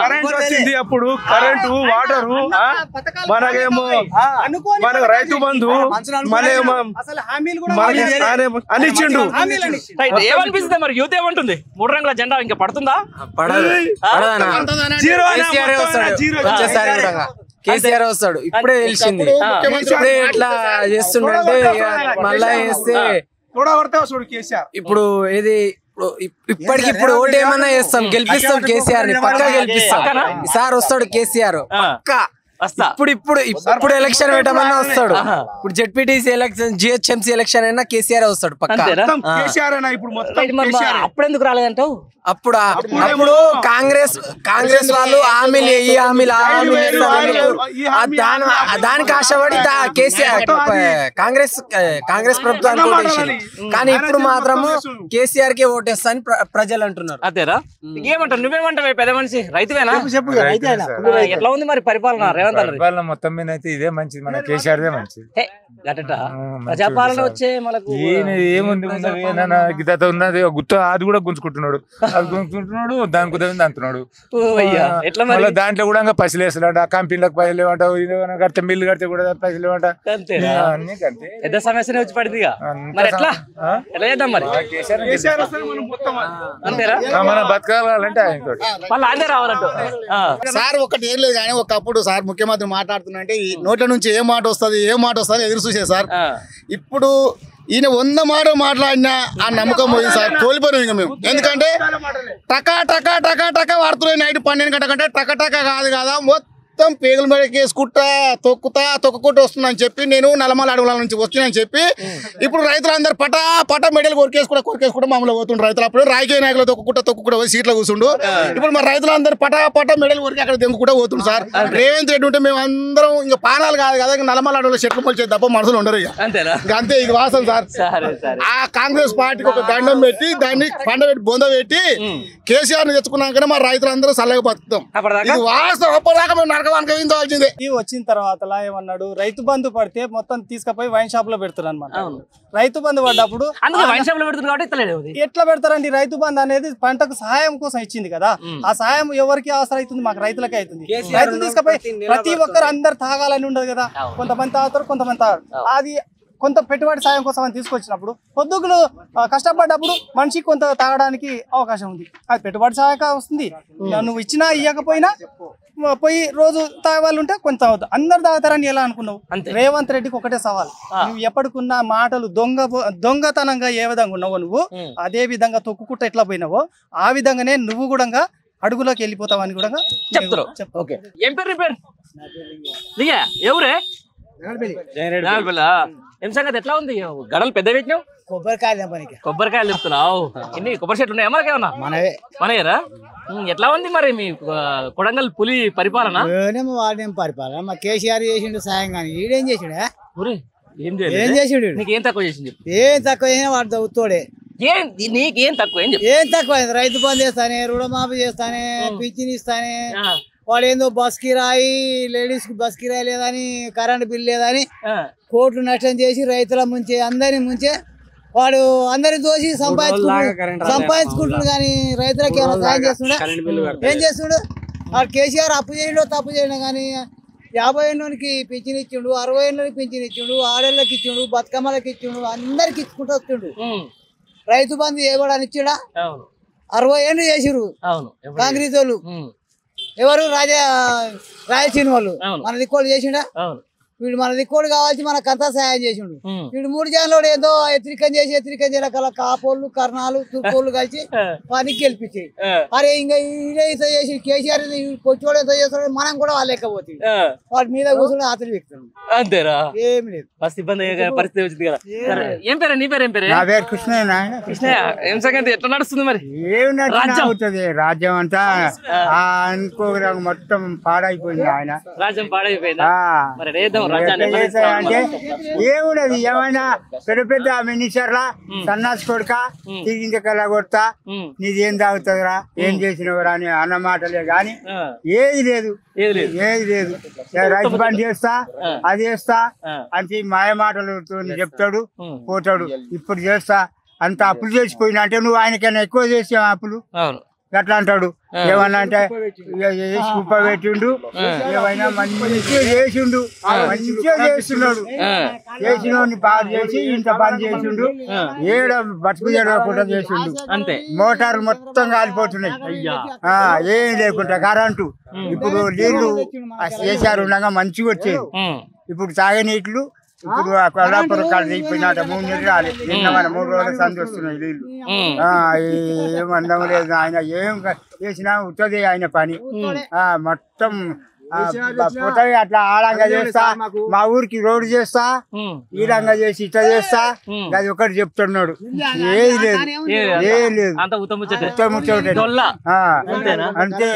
కరెంట్ వచ్చింది అప్పుడు. కరెంటు వాటరు మనకేమో మనకు రైతు బంధు అనిచ్చిండు. ఏమనిపిస్తుంది మరి? యూత్ ఏమంటుంది? 3 రంగుల జెండా ఇంకా పడుతుందా? కేసీఆర్ వస్తాడు. ఇప్పుడే తెలిసింది. ఇప్పుడే ఎట్లా చేస్తుండే మళ్ళా వేస్తే ఇప్పుడు ఇది ఇప్పటికిప్పుడు ఓటు ఏమన్నా చేస్తాం, గెలిపిస్తాం కేసీఆర్ ని. పక్కా గెలిపిస్తాం. ఈసారి వస్తాడు కేసీఆర్ పక్కా. ఇప్పుడు ఎలక్షన్ పెట్టమన్నా వస్తాడు. ఇప్పుడు జెడ్పీటీసీ ఎలక్షన్, జిహెచ్ఎంసీ ఎలక్షన్ అయినా కేసీఆర్ వస్తాడు పక్కా. అప్పుడెందుకు రాలేదంటావు? అప్పుడు కాంగ్రెస్ వాళ్ళు హామీలు ఈ హామీలు దానికి ఆశపడి కేసీఆర్ కాంగ్రెస్ ప్రభుత్వానికి ఓటేసారు. కానీ ఇప్పుడు మాత్రము కేసీఆర్ కి ఓటేస్తా అని ప్రజలు అంటున్నారు. అదేరా? ఏమంటావు? నువ్వేమంటావు? పెద్ద మనిషి రైతువేనా? ఎట్లా ఉంది మరి పరిపాలన? రేవంత్ పరిపాలన మొత్తం మీద అయితే ఇదే మంచిది. మన కేసీఆర్ మంచిది. ప్రజాపాలన వచ్చే మనకు ఏముంది గీత ఉన్నది గుత్త. అది కూడా గుంజుకుంటున్నాడు. అది గుంజుకుంటున్నాడు. దానికి కుదరింది అంటున్నాడు. దాంట్లో కూడా ఇంకా పైసలు వేస్తాడు. కంపెనీలకు పైసలు ఇవ్వంటావు. కడితే మిల్లు కడితే కూడా పైసలు ఇవ్వంట. అన్ని కంటే పెద్ద సమస్యనే వచ్చి పడింది. మరి ఎట్లా చేద్దాం మరి? మన బతకాలంటే వాళ్ళు అదే రావాలంటూ. సార్ ఒకటి ఏం లేదు కానీ ఒకప్పుడు సార్ ముఖ్యమంత్రి మాట్లాడుతున్నా అంటే ఈ నోట్ల నుంచి ఏ మాట వస్తుంది ఎదురు చూసే సార్. ఇప్పుడు ఈయన 100 మాట మాట్లాడినా ఆ నమ్మకం పోయింది సార్. కోల్పోయినాం ఇంకా మేము. ఎందుకంటే టకా టకా టకా టకా వాడుతున్నాయి. నైట్ 12 గంటల కంటే టకా టకా కాదు కదా, మొత్తం పేగుల మీదకి వేసుకుంటా తొక్కుకుంటూ వస్తుందని చెప్పి నేను నల్లమల అడవుల నుంచి వస్తున్నానని చెప్పి ఇప్పుడు రైతులందరూ పటా మెడలు కొరికేసుకుంటా మామూలు పోతుండ్రు రైతులు. అప్పుడు రాజకీయ నాయకులు తొక్కుకుంటా పోయి సీట్లో కూర్చుండు. ఇప్పుడు మరి రైతులందరూ పటా మెడలు కొరికి అక్కడ దెంగుకుంటా పోతుండ్రు సార్. రేవంత్ రెడ్డి ఉంటే మేము అందరం ఇంకా పానాలు కాదు కదా, నల్లమల అడవులు చెట్లు మొలిచేది తప్ప మనుషులు ఉండరు. ఇక అంతే, ఇది వాస్తవం సార్. ఆ కాంగ్రెస్ పార్టీకి ఒక దండం పెట్టి దాన్ని పండబెట్టి బొంద పెట్టి కేసీఆర్ ని తెచ్చుకున్నాకనే మా రైతులందరూ చల్లగా బతుకుతాం. ఇది వాస్తవం. అప్పటిదాకా మేము నరకవాల్సిందే. వచ్చిన తర్వాత ఏమన్నాడు, రైతు బంధు పడితే మొత్తం తీసుకుపోయి వైన్ షాప్ లో పెడతారు అనమాట. రైతు బంధు పడ్డప్పుడు ఎట్లా పెడతారండి? రైతు బంధు అనేది పంటకు సహాయం కోసం ఇచ్చింది కదా, ఆ సహాయం ఎవరికి అవసరం అవుతుంది? మాకు రైతులకే అవుతుంది. రైతులు తీసుకుపోయి ప్రతి ఒక్కరు అందరు తాగాలని ఉండదు కదా, కొంతమంది తాగుతారు, కొంతమంది తాగారు. అది కొంత పెట్టుబడి సాయం కోసం అని తీసుకొచ్చినప్పుడు పొద్దుగులు కష్టపడ్డప్పుడు మనిషికి కొంత తాగడానికి అవకాశం ఉంది. అది పెట్టుబడి సహాయక వస్తుంది. నువ్వు ఇచ్చినా ఇవ్వకపోయినా పోయి రోజు తాగే వాళ్ళు ఉంటే కొంత అవుతుంది. అందరు తాగుతారని ఎలా అనుకున్నావు? రేవంత్ రెడ్డికి ఒకటే సవాల్, నువ్వు ఎప్పటికున్న మాటలు దొంగతనంగా ఏ విధంగా ఉన్నావో నువ్వు అదే విధంగా తొక్కుకుంటా ఎట్లా పోయినావో ఆ విధంగానే నువ్వు కూడా అడుగులోకి వెళ్ళిపోతావని కూడా చెప్తారు. ఏం సంగతి ఎట్లా ఉంది? గడలు పెద్ద పెట్టినావు, కొబ్బరికాయలు చెప్తున్నావు. ఎన్ని కొబ్బరి చెట్లు ఉన్నాయా మనకేమన్నా? మనయ్యరా? ఎట్లా ఉంది మరి మీ కొడంగల్ పులి పరిపాలన? పరిపాలన మా కేసీఆర్ చేసిండు సాయం, కానీ ఈడేం చేసిండే? ఏం చేసిండు? నీకేం తక్కువ చేసింది? ఏం తక్కువ చేసినా వాడు దౌతోడే. నీకేం తక్కువ? ఏం తక్కువ? రైతు బంధు చేస్తానే, రుణమాఫీ చేస్తానే, పింఛన్ ఇస్తానే. వాడు ఏందో బస్ కిరాయి, లేడీస్ కి బస్ కిరాయి లేదని, కరెంట్ బిల్ లేదని కోట్లు నష్టం చేసి రైతుల ముంచే, అందరిని ముంచే వాడు అందరిని దోసి సంపాదించుకుంటున్నాడు. కానీ రైతులకు ఏమైనా సాయం చేస్తుండే? ఏం చేస్తుండు? వాడు కేసీఆర్ అప్పు చేయడో తప్పు చేయడం కానీ 50 ఏళ్ళకి పింఛన్ ఇచ్చిండు, 60 ఏళ్ళకి పింఛన్ ఇచ్చిండు, ఆడేళ్ళకి ఇచ్చిండు, బతుకమ్మలకి ఇచ్చిండు, అందరికి ఇచ్చుకుంటూ వస్తుండు. రైతు బంధు చేయబడని ఇచ్చిండా? 60 ఏళ్ళు చేసిరు కాంగ్రెస్ వాళ్ళు. ఎవరు? రాయలసీమ వాళ్ళు. మన దిక్కోళ్ళు చేసిండా? వీడు మన దిక్కోడు కావాల్సి మనకంతా సహాయం చేసిండు. వీడు 3 జనంలో ఏదో ఎత్రికం చేయకల కాపోళ్ళు, కర్ణాలు, తుర్కోళ్ళు కలిసి వానికి గెలిపించాయి. అరే ఇంకా ఈడే ఇంత చేసి కేసీఆర్ కొచ్చోడు ఎంత చేస్తాడు, మనం కూడా వాళ్ళు లేకపోతే వాటి మీద కూర్చొని ఆతలు వ్యక్తం. అంతేరా? ఏమి లేదు, మస్తు ఇబ్బంది పరిస్థితి వచ్చింది కదా. ఏం పేరు? నీ పేరు ఏం పేరు? నా పేరు కృష్ణయ్య. కృష్ణయ్య, ఏం సంగతి ఎట్లా నడుస్తుంది మరి? ఏమి రాజ్యం అంతా అనుకోగా మొత్తం పాడైపోయింది. ఆయన రాజ్యం పాడైపోయిందా? అంటే ఏమున్నది? ఏమైనా పెద్ద పెద్ద మినిస్టర్లా సన్నాసి కొడుక తిరిగింది కల్లా కొడతా, నీదేం తాగుతుందిరా, ఏం చేసినవరా అని అన్న మాటలే గాని ఏది లేదు. రైతు బంద్ చేస్తా, అది చేస్తా అని మాయ మాటలు చెప్తాడు, పోతాడు. ఇప్పుడు చేస్తా అంత అప్పులు చేసిపోయినా అంటే నువ్వు ఆయనకైనా ఎక్కువ చేసావు అప్పులు అట్లా అంటాడు. ఏమన్నా అంటే కుప్ప పెట్టిండు, ఏమైనా మంచిగా చేసిండు, మంచిగా చేస్తున్నాడు. చేసినోడిని బాగా చేసి ఇంత పని చేసిండు, ఏడ బతుకు జరగకుండా చేసిండు. అంతే, మోటార్లు మొత్తం కాలిపోతున్నాయి, ఏం లేకుండా కరెంటు. ఇప్పుడు నీళ్లు కేసీఆర్ ఉండగా మంచిగా వచ్చేది. ఇప్పుడు తాగే నీళ్లు ఇప్పుడు కొల్లాపురం కాడ దిగిపోయినట్ట 3 నీళ్ళు రాలేదు. నిన్న మన 3 రోజుల సంది వస్తున్నాయి నీళ్లు. ఏం అందం లేదు. ఆయన ఏం చేసినా ఉత్తది ఆయన పని. మొత్తం పోతాయి అట్లా ఆడంగా చేస్తా, మా ఊరికి రోడ్డు చేస్తా, ఈడంగా చేసి ఇట్లా చేస్తా, అది ఒకటి చెప్తున్నాడు. ఏది లేదు, ఏం లేదు, అంతే.